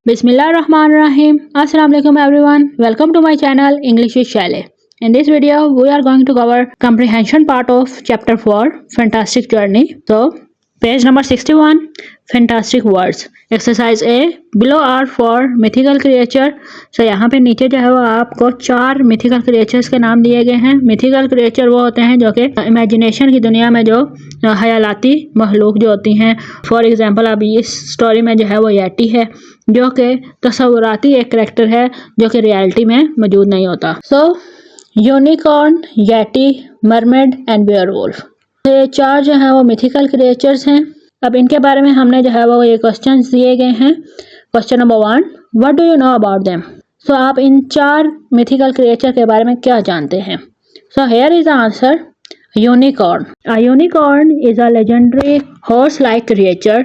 Bismillahirrahmanirrahim. Assalamu alaikum everyone. Welcome to my channel English with Shaile. In this video, we are going to cover comprehension part of chapter 4, Fantastic Journey. So, page number 61, Fantastic Words. Exercise A. Below are for mythical creature. So, यहाँ पे नीचे जो है वो आपको 4 mythical creatures के नाम दिए गए हैं. mythical creature वो होते हैं जो कि imagination की दुनिया में जो हयालाती मखलूक जो होती हैं. फॉर एग्जाम्पल अभी इस स्टोरी में जो है वो यैटी है जो कि तस्वुराती एक करेक्टर है जो कि रियलिटी में मौजूद नहीं होता. सो यूनिकॉर्न, यैटी, मरमेड एंड वेयरवुल्फ, ये 4 जो हैं वो मिथिकल क्रिएचर्स हैं. अब इनके बारे में हमने जो है वो ये क्वेश्चन दिए गए हैं. Question number 1, what do you know about them. So आप इन 4 मिथिकल क्रिएचर के बारे में क्या जानते हैं. So here is the answer. Unicorn. A unicorn is a legendary horse-like creature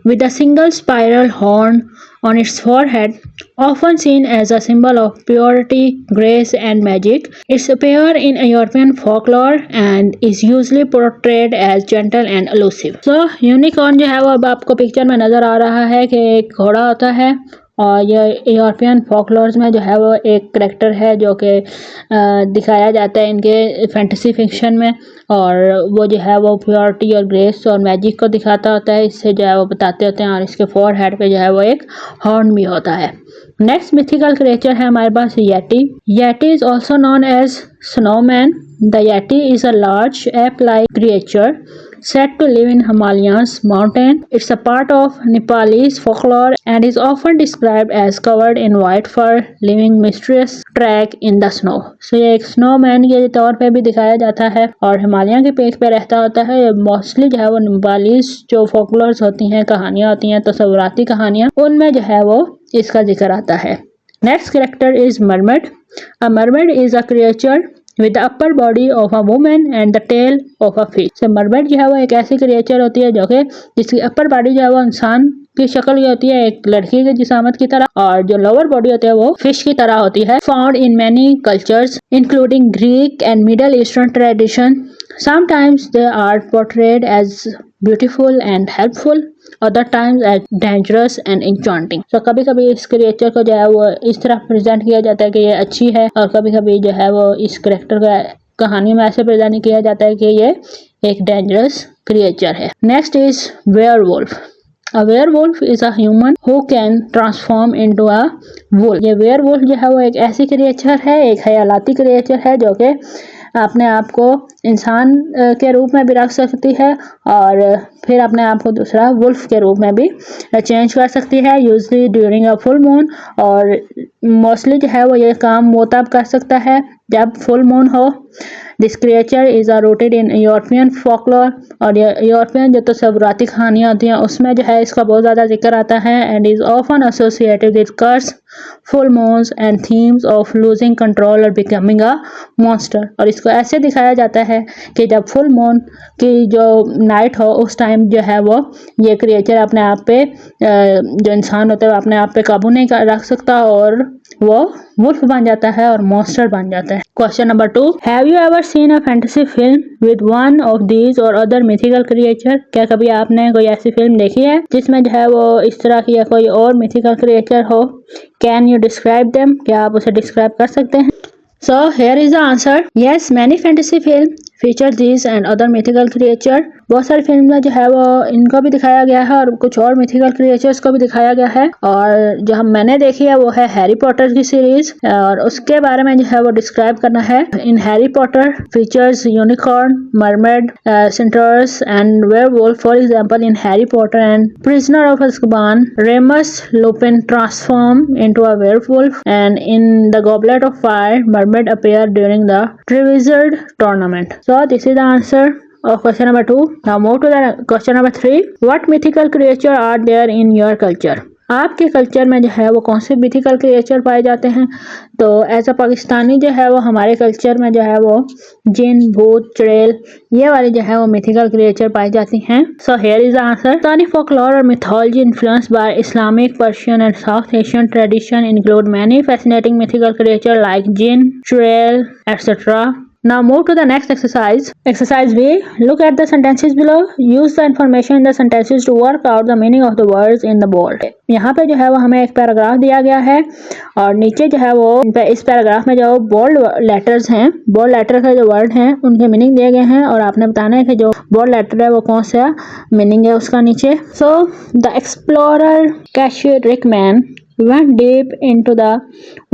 with a single spiral horn on its forehead, often seen as a symbol of purity, grace, and magic. It appears in European folklore and is usually portrayed as gentle and elusive. So, unicorn जो है वो अब आपको picture में नज़र आ रहा है कि एक घोड़ा होता है और ये यूरोपियन फोकलोर्स में जो है वो एक करेक्टर है जो कि दिखाया जाता है इनके फैंटेसी फिक्शन में, और वो जो है वो प्योरिटी और ग्रेस और मैजिक को दिखाता होता है. इससे जो है वो बताते होते हैं और इसके फोरहेड पे जो है वो एक हॉर्न भी होता है. नेक्स्ट मिथिकल क्रिएचर है हमारे पास yeti. Yeti is also known as snowman. The yeti is a large ape like creature said to live in Himalayas mountain. It's a part of Nepalese folklore and is often described as covered in white fur, living mysterious track in the snow. So ये एक snowman के तौर पे भी दिखाया जाता है और हिमालय के पीक पे रहता होता है. ये मोस्टली जो है वो नेपालीज जो फोकलोर्स होती हैं, कहानियाँ होती हैं, तस्वुराती कहानियाँ, उनमें जो है वो इसका जिक्र आता है. Next character is mermaid. A mermaid is a creature with the upper body of a woman and the tail of a fish. So mermaid जो है वो एक ऐसी क्रिएचर होती है जो कि जिसकी अपर बॉडी जो है वो इंसान की शक्ल की होती है, एक लड़की के जिसामत की तरह, और जो लोअर बॉडी होती है वो फिश की तरह होती है. Found in many cultures including Greek and middle eastern tradition. Sometimes they are portrayed as beautiful and helpful, other times as dangerous and enchanting. So कभी कभी इस क्रिएचर को जो है वो इस तरह प्रेजेंट किया जाता है कि ये अच्छी है, और कभी कभी जो है वो इस करेक्टर का कहानी में ऐसे प्रेजेंट किया जाता है कि ये एक डेंजरस क्रिएचर है. Next is werewolf. A werewolf is a human who can transform into a wolf. ये werewolf जो है वो एक ऐसी क्रिएचर है, एक हयालाती क्रिएचर है जो कि अपने आप को इंसान के रूप में भी रख सकती है और फिर अपने आप को दूसरा वुल्फ के रूप में भी चेंज कर सकती है, usually during a full moon. और मोस्टली जो है वो ये काम वो तब कर सकता है जब फुल मून हो. This creature is are rooted in European folklore, और यूरोपियन जो तस्वुराती कहानियाँ होती हैं उसमें जो है इसका बहुत ज़्यादा जिक्र आता है. And is often associated with curse, full moons and themes of losing control और बिकमिंग अ मॉन्स्टर. और इसको ऐसे दिखाया जाता है कि जब फुल मून की जो नाइट हो उस टाइम जो है वो ये क्रिएचर अपने आप पे जो इंसान होता है वो अपने आप पे काबू नहीं रख सकता और वो वुल्फ बन जाता है और मॉन्स्टर बन जाता है. Question number 2, have you ever seen a fantasy film with one of these और अदर मिथिकल क्रिएचर. क्या कभी आपने कोई ऐसी फिल्म देखी है जिसमें जो है वो इस तरह की या कोई और मिथिकल क्रिएचर हो. Can you describe them. क्या आप उसे डिस्क्राइब कर सकते हैं. So here is the answer. Yes, many fantasy film feature these and other mythical creature. बहुत सारी फिल्म में जो है वो इनको भी दिखाया गया है और कुछ और मिथिकल क्रिएचर्स को भी दिखाया गया है. और जो मैंने देखी है वो है हैरी पॉटर की सीरीज, और उसके बारे में जो है वो डिस्क्राइब करना है. इन Harry Potter features unicorn, mermaid, centres and werewolf. For example in Harry Potter and prisoner of Azkaban, ramus Lupin transform into a werewolf, and in the goblet of fire mermaid appear during the Triwizard tournament. So this is the answer of question number 2. Now move to the question number 3. What mythical creature are there in your culture? आपके culture में जो है वो कौन से mythical creature पाए जाते हैं. तो एज अ पाकिस्तानी जो है वो हमारे कल्चर में जो है वो जिन, भूत, चुड़ैल, ये वाली जो है वो मिथिकल क्रिएचर पाई जाती हैं. So here is the answer. Pakistani folklore और mythology influenced by Islamic, Persian and South Asian tradition include many fascinating mythical creature like जिन, चुड़ैल, etcetera. Now move to the next exercise. Exercise B. Look at the sentences below. Use the information in the sentences to work out the meaning of the words in the bold. यहाँ पे जो है वो हमें एक paragraph दिया गया है और नीचे जो है वो इस पैराग्राफ में जो बोल्ड लेटर्स हैं, बोल्ड लेटर के जो वर्ड हैं उनके मीनिंग दिए गए हैं और आपने बताना है कि जो बोल्ड लेटर है वो कौन सा मीनिंग है उसका नीचे. So the explorer Cassius Rickman went deep into the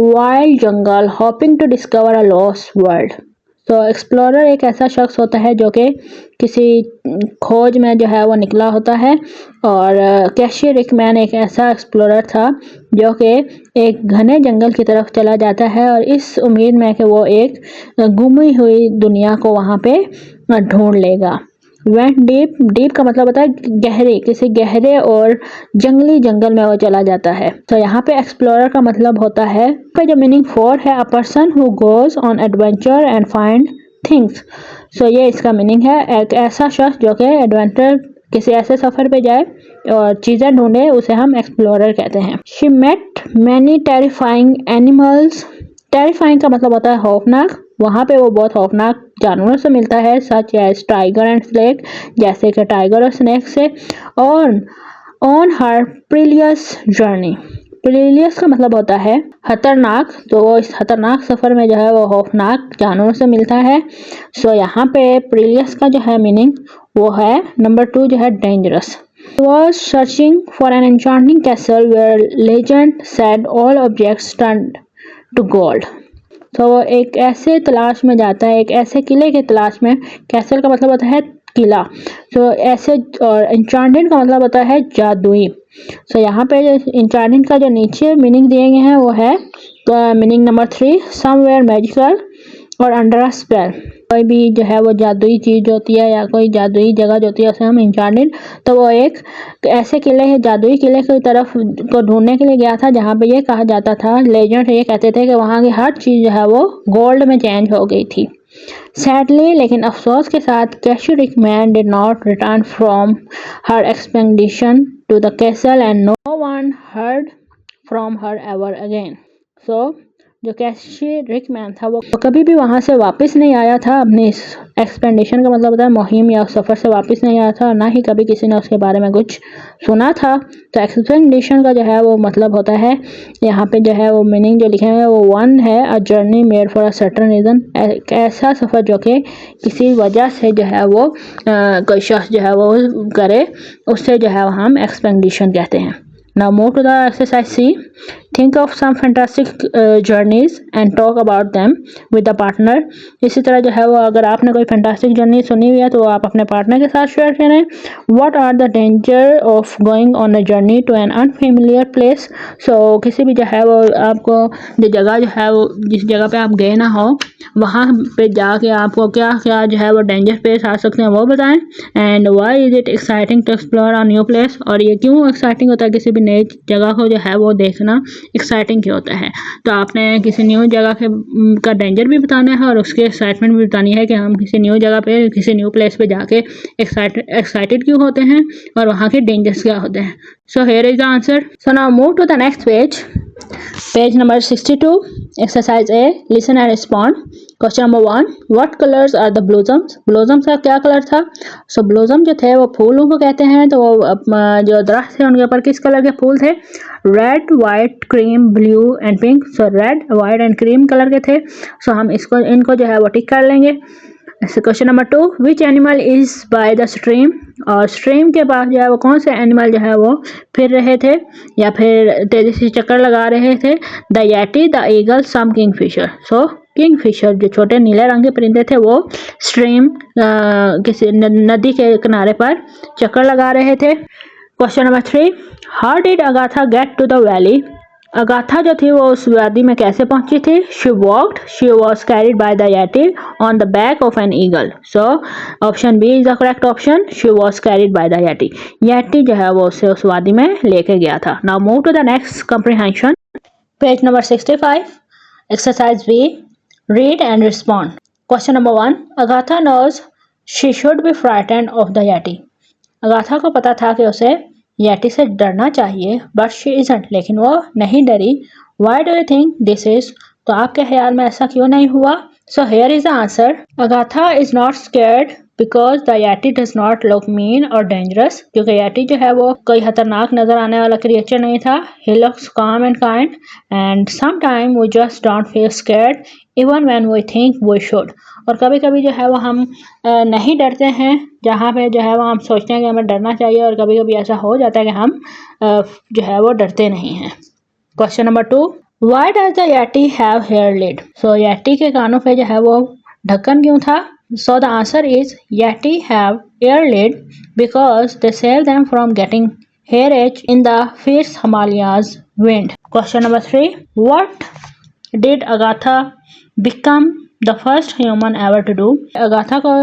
wild jungle hoping to discover a lost world. तो एक्सप्लोरर एक ऐसा शख्स होता है जो कि किसी खोज में जो है वो निकला होता है और कैशियस रिकमैन एक ऐसा एक्सप्लोरर था जो कि एक घने जंगल की तरफ चला जाता है और इस उम्मीद में कि वो एक गुमी हुई दुनिया को वहाँ पे ढूंढ लेगा. वेंट डीप, डीप का मतलब होता है गहरे, किसी गहरे और जंगली जंगल में वो चला जाता है. तो यहाँ पे एक्सप्लोरर का मतलब होता है पे जो मीनिंग फॉर है a person who goes on adventure and find things. So ये इसका मीनिंग है, एक ऐसा शख्स जो कि एडवेंचर किसी ऐसे सफर पे जाए और चीजें ढूंढे उसे हम एक्सप्लोरर कहते हैं. She met many terrifying animals. Terrifying का मतलब होता है खौफनाक. वहाँ पे वो बहुत खौफनाक जानवरों से मिलता है such as tiger and snake, जैसे कि टाइगर और स्नेक से. और ऑन हर प्रीलियस जर्नी. प्रीलियस का मतलब होता है खतरनाक, तो वो इस खतरनाक सफ़र में जो है वो खौफनाक जानवरों से मिलता है. सो यहाँ पे प्रीलियस का जो है मीनिंग वो है नंबर 2 जो है dangerous. Was searching for an enchanting castle where legend said all objects turned to gold. तो वो एक ऐसे तलाश में जाता है, एक ऐसे किले के तलाश में. कैसल का मतलब होता है किला. तो ऐसे, और एन्चांटेड का मतलब होता है जादुई. तो यहाँ पे एन्चांटेड का जो नीचे मीनिंग दिए गए हैं वो है मीनिंग नंबर 3 समवेयर मैजिकल और अंडर अ स्पेल. कोई भी जो है वो जादुई चीज़ होती है या कोई जादुई जगह जो होती है उसे हम एन्चांटेड. तो वो एक ऐसे किले है, जादुई किले की तरफ को ढूंढने के लिए गया था जहाँ पे ये कहा जाता था, लेजेंड ये कहते थे कि वहाँ की हर चीज़ जो है वो गोल्ड में चेंज हो गई थी. सैडली, लेकिन अफसोस के साथ, Cassius Rickman did not return from her expedition to the castle and no one heard from her ever again. So जो कैशियस रिकमैन था वो कभी भी वहाँ से वापस नहीं आया था. अपने इस एक्सपेडिशन का मतलब होता है मुहिम या सफ़र से वापस नहीं आया था, और ना ही कभी किसी ने उसके बारे में कुछ सुना था. तो एक्सपेडिशन का जो है वो मतलब होता है, यहाँ पे जो है वो मीनिंग जो लिखे हैं वो 1 है a journey made for a certain reason. एक ऐसा सफ़र जो कि किसी वजह से जो है वो कोई शख्स जो है वो करे, उससे जो है हम एक्सपेडिशन कहते हैं. Now move to the exercise C. Think of some fantastic journeys and talk about them with the partner. इसी तरह जो है वो अगर आपने कोई फैंटास्टिक जर्नी सुनी हुई है तो आप अपने पार्टनर के साथ शेयर करें. What are the danger of going on a journey to an unfamiliar place? So किसी भी जो है वो आपको जो जगह जो है वो जिस जगह पे आप गए ना हो वहाँ पे जाके आपको क्या क्या जो है वो डेंजर पेश आ सकते हैं वो बताएं. And why is it exciting to explore a new place. और ये क्यों एक्साइटिंग होता है किसी भी नई जगह को जो है वो देखना एक्साइटिंग क्यों होता है. तो आपने किसी न्यू जगह का डेंजर भी बताना है और उसकी एक्साइटमेंट भी बतानी है कि हम किसी न्यू जगह पे किसी न्यू प्लेस पे जाके एक्साइटेड क्यों होते हैं और वहाँ के डेंजर्स क्या होते हैं. So here is the answer. So now move to the next page. Page number 62. Exercise A. Listen and respond. Question number 1. What colours are the blossoms. Blossoms का क्या कलर था. सो ब्लॉसम जो थे वो फूलों को कहते हैं. तो वो जो दरख्त थे उनके ऊपर किस कलर के फूल थे. Red, white, cream, blue and pink. So red, white and cream colour के थे. सो हम इनको जो है वो टिक कर लेंगे. Question number 2. Which animal is by the stream. और स्ट्रीम के पास जो है वो कौन से एनिमल जो है वो फिर रहे थे या फिर तेजी से चक्कर लगा रहे थे. The yeti, the eagle, some kingfisher. So kingfisher जो छोटे नीले रंग के परिंदे थे वो स्ट्रीम किसी नदी के किनारे पर चक्कर लगा रहे थे. Question number 3. How did Agatha get to the valley. Agatha जो थी वो उस वादी में कैसे पहुंची थी. She walked, she was carried by the yeti on the back of an eagle. So option B is the correct option. She was carried by the yeti. Yeti जो है वो उसे उस वादी में लेके गया था. Now move to the next comprehension. Page number 65. Exercise B. Read and respond. Question number 1. Agatha knows she should be frightened of the yeti. Agatha को पता था कि उसे यैटी से डरना चाहिए, बट शी इजंट, लेकिन वो नहीं डरी. Y do you think this is. तो आपके ख्याल में ऐसा क्यों नहीं हुआ. So here is the answer. Agatha is not scared because the Yeti does not look mean or dangerous. क्योंकि Yeti जो है वो कोई खतरनाक नजर आने वाला क्रिएचर नहीं था. He looks calm and kind, and sometimes we just don't feel scared even when we think we should. और कभी कभी जो है वो हम नहीं डरते हैं जहाँ पे जो है वो हम सोचते हैं कि हमें डरना चाहिए, और कभी कभी ऐसा हो जाता है कि हम जो है वो डरते नहीं हैं. Question number 2. Why does the Yeti have hair lid? So Yeti के कानों पे जो है वो ढक्कन क्यों था? So the answer is Yeti have ear lid because they save them from getting hair itch in the fierce Himalayas wind. Question number 3. What did Agatha become the first human ever to do? Agatha को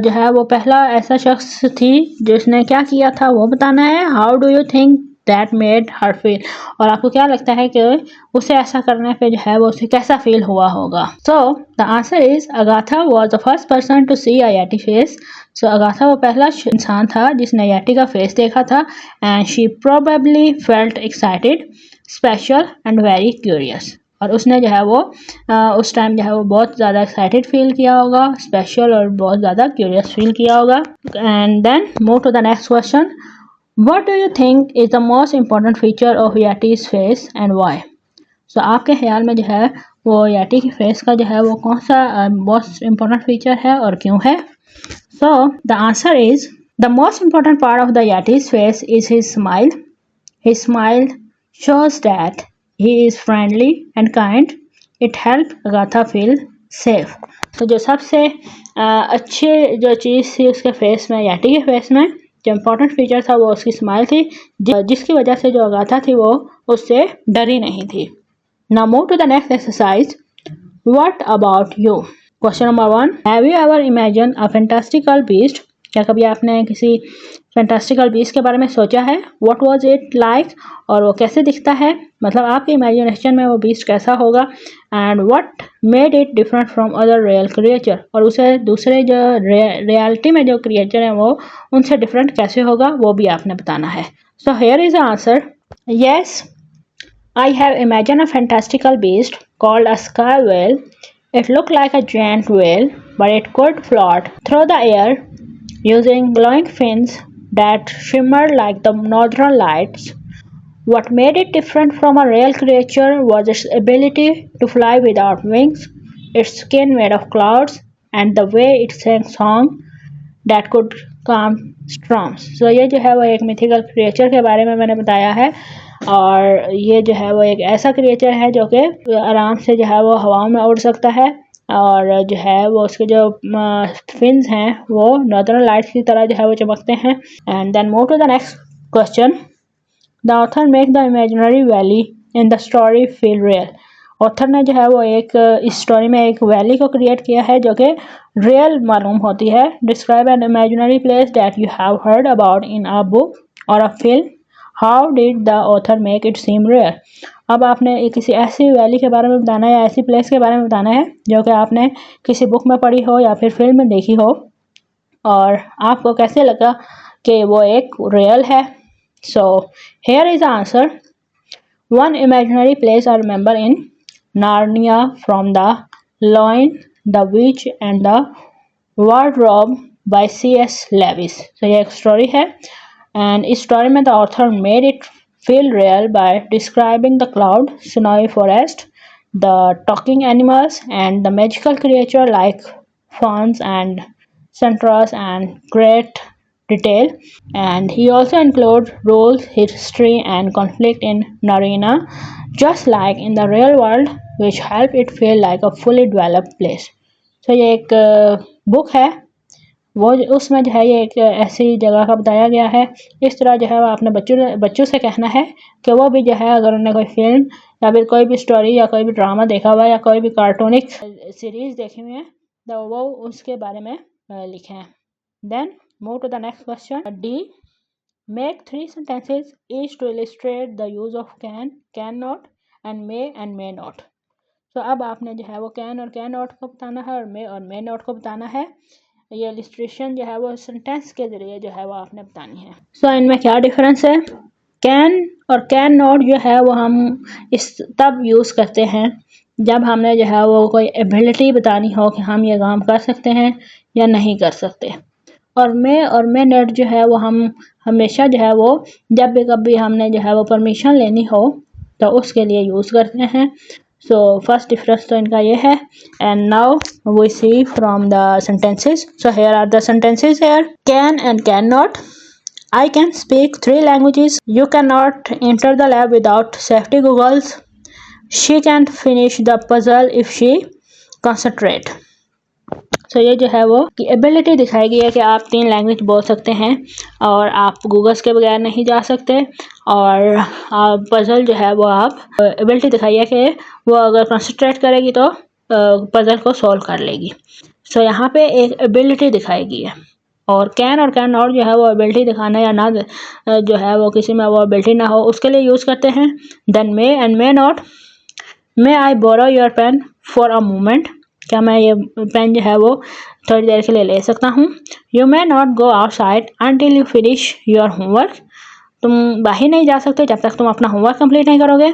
जो है वो पहला ऐसा शख्स थी जिसने क्या किया था वो बताना है. How do you think that made her feel? और आपको क्या लगता है कि उसे ऐसा करने पे जो है वो उसे कैसा फील हुआ होगा? So the answer is Agatha was the first person to see a Yeti face. So Agatha वो पहला इंसान था जिसने Yeti का फेस देखा था, and she probably felt excited, special and very curious. और उसने जो है वो उस टाइम जो है वो बहुत ज़्यादा एक्साइटेड फील किया होगा, स्पेशल और बहुत ज़्यादा क्यूरियस फील किया होगा. And then move to the next question. What do you think is the most important feature of Yeti's face and why? So आपके ख्याल में जो है वो Yeti की फेस का जो है वो कौन सा most important feature है और क्यों है? So the answer is the most important part of the Yeti's face is his smile. His smile shows that he is friendly and kind. It helps Agatha feel safe. तो जो सबसे अच्छी जो चीज़ थी उसके फेस में, Yeti के face में जो इम्पोर्टेंट फीचर था वो उसकी स्माइल थी, जिसकी वजह से जो अगाथा थी वो उससे डरी नहीं थी. Now move to the next exercise. What about you? Question number 1. Have you ever imagine a fantastical beast? क्या कभी आपने किसी फैंटास्टिकल बीस्ट के बारे में सोचा है? What was it like? और वो कैसे दिखता है, मतलब आपके इमेजिनेशन में वो बीस्ट कैसा होगा? And what made it different from other real creature? और उसे दूसरे जो रियलिटी में जो क्रिएचर हैं वो उनसे डिफरेंट कैसे होगा वो भी आपने बताना है. So here is the answer. Yes, I have imagined a fantastical beast called a sky whale. It looked like a giant whale, but it could float through the air using glowing fins that shimmered like the northern lights. What made it different from a real creature was its ability to fly without wings, its skin made of clouds, and the way it sang songs that could calm storms. So ये जो है वो एक mythical creature के बारे में मैंने बताया है, और ये जो है वो एक ऐसा क्रिएचर है जो कि आराम से जो है वो हवाओं में उड़ सकता है, और जो है वो उसके जो फिन्स हैं वो नॉर्दर्न लाइट्स की तरह जो है वो चमकते हैं. And then move to the next question. The author make the imaginary valley in the story feel real. Author ने जो है वो एक इस स्टोरी में एक वैली को क्रिएट किया है जो कि रियल मालूम होती है. Describe an imaginary place that you have heard about in a book और a film. How did the author make it seem real? अब आपने किसी ऐसी वैली के बारे में बताना है या ऐसी प्लेस के बारे में बताना है जो कि आपने किसी बुक में पढ़ी हो या फिर फिल्म में देखी हो, और आपको कैसे लगा कि वो एक रियल है. So here is the answer. One imaginary place I remember in Narnia from the lion, the witch and the wardrobe by C.S. Lewis. तो ये एक स्टोरी है, एंड इस स्टोरी में the author made it feel real by describing the cloud, snowy forest, the talking animals, and the magical creature like fauns and centaurs and great detail. And he also includes rules, history, and conflict in Narina, just like in the real world, which help it feel like a fully developed place. So ये एक book है, वो उसमें जो है ये एक ऐसी जगह का बताया गया है. इस तरह जो है वो आपने बच्चों से कहना है कि वो भी जो है अगर उन्हें कोई फिल्म या फिर कोई भी स्टोरी या कोई भी ड्रामा देखा हुआ है या कोई भी कार्टूनिक सीरीज देखी हुई है तो वो उसके बारे में लिखें. Then move to the next question. D. Make 3 sentences each to illustrate the use of can not and may not. तो अब आपने जो है वो कैन और कैन नॉट को बताना है और मे नॉट को बताना है. ये इलिस्ट्रेशन जो है वो सेंटेंस के जरिए जो है वो आपने बतानी है. सो इनमें क्या डिफरेंस है? कैन और कैन नॉट जो है वो हम इस तब यूज़ करते हैं जब हमने जो है वो कोई एबिलिटी बतानी हो कि हम ये काम कर सकते हैं या नहीं कर सकते। और मे नॉट जो है वो हम हमेशा जो है वो जब भी कभी हमने जो है वो परमिशन लेनी हो तो उसके लिए यूज़ करते हैं। सो फर्स्ट डिफरेंस तो इनका ये है। And now we see from the sentences. So here are the sentences here. Can and can not. I can speak 3 languages. You cannot enter the lab without safety goggles. She can't finish the puzzle if she concentrate. So ये जो है वो कि ability दिखाई गई है कि आप 3 लैंग्वेज बोल सकते हैं और आप गूगल्स के बगैर नहीं जा सकते। और पज़ल जो है वो आप एबिलिटी दिखाई है कि वो अगर कंसंट्रेट करेगी तो पज़ल को सॉल्व कर लेगी। सो यहाँ पे एक एबिलिटी दिखाई गई है। और कैन नॉट जो है वो एबिलिटी दिखाना या ना जो है वो किसी में वो एबिलिटी ना हो उसके लिए यूज़ करते हैं। Then may and may not. May I borrow your pen for a moment. क्या मैं ये पेन जो है वो थोड़ी देर के लिए ले सकता हूँ। You may not go outside until you finish your homework. तुम बाहर नहीं जा सकते जब तक तुम अपना होमवर्क कंप्लीट नहीं करोगे।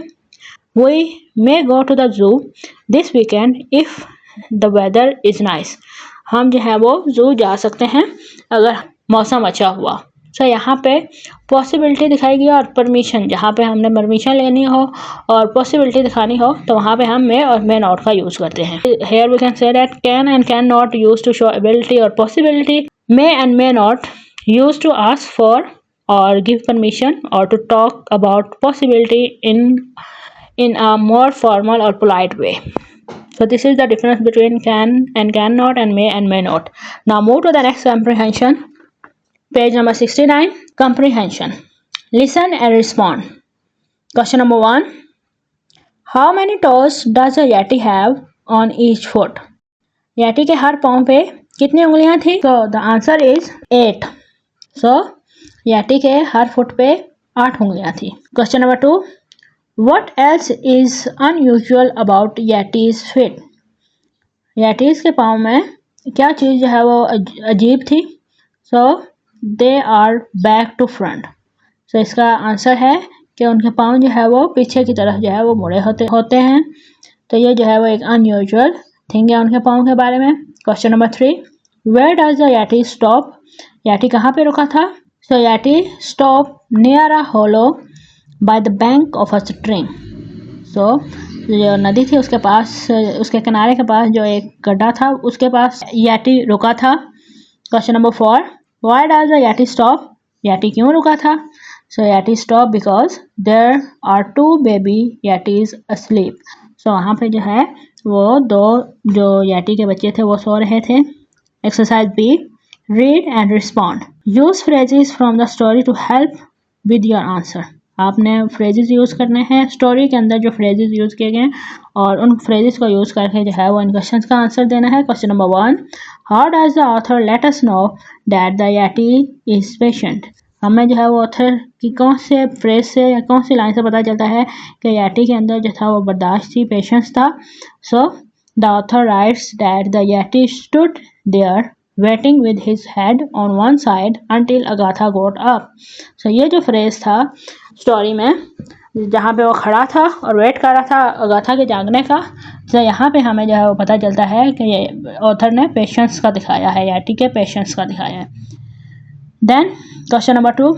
We may go to the zoo this weekend if the weather is nice. हम जो है वो जू जा सकते हैं अगर मौसम अच्छा हुआ। सो यहाँ पे पॉसिबिलिटी दिखाई गई और परमिशन, जहाँ पे हमने परमिशन लेनी हो और पॉसिबिलिटी दिखानी हो तो वहाँ पे हम मे और मे नॉट का यूज़ करते हैं। Here we can say that can and can not use to show ability और possibility. May and may not use to ask for और गिव परमिशन और to talk about possibility in a more formal or polite way. So this is the difference between can and cannot and may not. Now move to the next comprehension. Page number 69. Comprehension. Listen and respond. Question number 1. How many toes does a yeti have on each foot? Yeti के हर पाँव पे कितनी उंगलियां थी? So the answer is 8. So yeti के her foot पे 8 उंगलियां थी. Question number 2. What else is unusual about Yeti's feet? Yetis के पाँव में क्या चीज़ जो है वो अजीब थी? So they are back to front. So इसका आंसर है कि उनके पाँव जो है वो पीछे की तरफ जो है वो मुड़े होते हैं। तो ये जो है वो एक अनयूजुअल थिंग है उनके पाँव के बारे में। Question number 3. Where does the Yeti stop? Yeti कहाँ पे रुका था? So Yeti stop near a hollow by the bank of a stream. So जो नदी थी उसके पास, उसके किनारे के पास जो एक गड्ढा था उसके पास याटी रुका था। Question number 4. Why does the yeti stop? याटी क्यों रुका था? So yeti stop because there are 2 baby yetis asleep. So वहाँ पे जो है वो 2 जो याटी के बच्चे थे वो सो रहे थे। Exercise B. Read and respond. Use phrases from the story to help with your answer. आपने फ्रेजेस यूज़ करने हैं स्टोरी के अंदर जो फ्रेजेस यूज़ किए गए हैं और उन फ्रेजेस को यूज़ करके जो है वो इन क्वेश्चंस का आंसर देना है। Question number 1. How does the author let us know that the yeti is patient? हमें जो है वो ऑथर की कौन से फ्रेज से या कौन सी लाइन से पता चलता है कि यटी के अंदर जो था वो बर्दाश्त थी, पेशेंस था। So the author writes that the yeti stood there waiting with his head on one side until Agatha got up. So ये जो फ्रेज था स्टोरी में जहाँ पे वो खड़ा था और वेट कर रहा था अगाथा के जागने का, तो यहाँ पे हमें जो है वो पता चलता है कि ये ऑथर ने पेशेंस का दिखाया है, याटी के पेशेंस का दिखाया है। Then question number 2.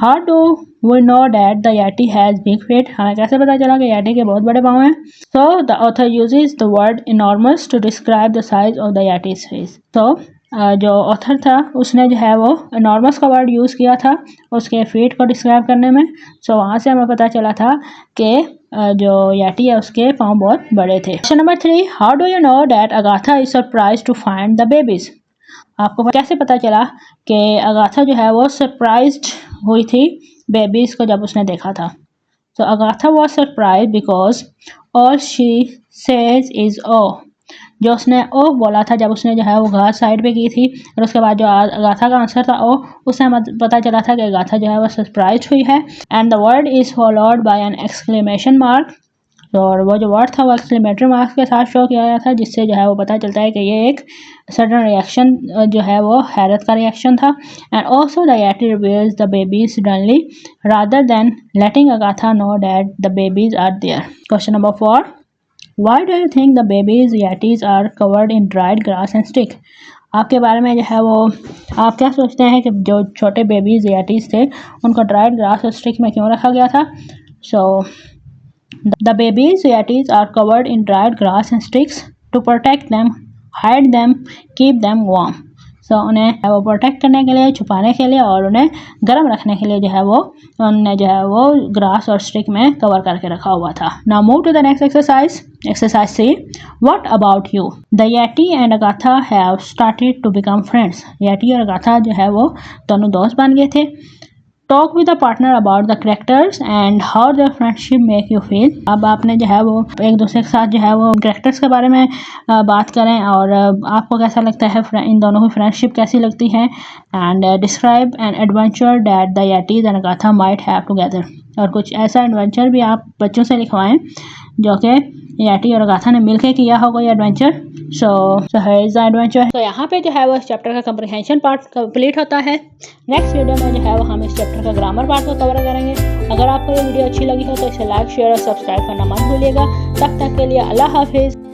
How do we know that the yeti has big feet? हमें कैसे पता चला कि याटी के बहुत बड़े पाँव हैं? So the author uses the word enormous to describe the size of the yeti's face. तो जो ऑथर था उसने जो है वो इनॉर्मस का वर्ड यूज़ किया था उसके फीट को डिस्क्राइब करने में। सो वहाँ से हमें पता चला था कि जो याटी है उसके पाँव बहुत बड़े थे। Question number 3. How do you know that Agatha is surprise to find the babies? आपको कैसे पता चला कि अगाथा जो है वो सरप्राइज्ड हुई थी बेबीज़ को जब उसने देखा था? So Agatha was surprise because all she says is oh. जो उसने ओ बोला था जब उसने जो है वो घास साइड पे की थी और उसके बाद जो अगाथा का आंसर था ओ, उससे पता चला था कि अगाथा जो है वो सरप्राइज हुई है। And the word is followed by an exclamation mark. और वो जो वर्ड था वो एक्सक्लेमेटरी मार्क के साथ शो किया गया था जिससे जो है वो पता चलता है कि ये एक सडन रिएक्शन जो है वो हैरत का रिएक्शन था। And also the yeti reveals the babies suddenly rather than letting Agatha know that the babies are there. Question number 4. Why do you think the babies yetis are covered in dried grass and stick? आपके बारे में जो है वो आप क्या सोचते हैं कि जो छोटे बेबीज येटीज थे उनको ड्राइड ग्रास और स्टिक में क्यों रखा गया था? सो the babies yetis are covered in dried grass and sticks to protect them, hide them, keep them warm. So उन्हें वो प्रोटेक्ट करने के लिए, छुपाने के लिए और उन्हें गर्म रखने के लिए जो है वो उन्हें जो है वो ग्रास और स्टिक में कवर करके रखा हुआ था. Now move to the next exercise. Exercise C. What about you? The Yeti and Agatha have started to become friends. Yeti और Agatha जो है वो दोनों दोस्त बन गए थे. Talk with the partner about the characters and how their friendship make you feel. अब आपने जो है वो एक दूसरे के साथ जो है वो करेक्टर्स के बारे में बात करें और आपको कैसा लगता है, इन दोनों की फ्रेंडशिप कैसी लगती है. And describe an adventure that the yetis and Agatha might have together. और कुछ ऐसा एडवेंचर भी आप बच्चों से लिखवाएं जो कि येटी और अगाथा ने मिलकर किया हो कोई adventure. So here is the adventure. तो यहाँ पे जो है वो इस चैप्टर का कंप्रीहेंशन पार्ट कंप्लीट होता है. नेक्स्ट वीडियो में जो है वो हम इस चैप्टर का ग्रामर पार्ट को कवर करेंगे. अगर आपको ये वीडियो अच्छी लगी हो तो इसे लाइक, शेयर और सब्सक्राइब करना मत भूलिएगा. तब तक के लिए अल्लाह हाफिज़.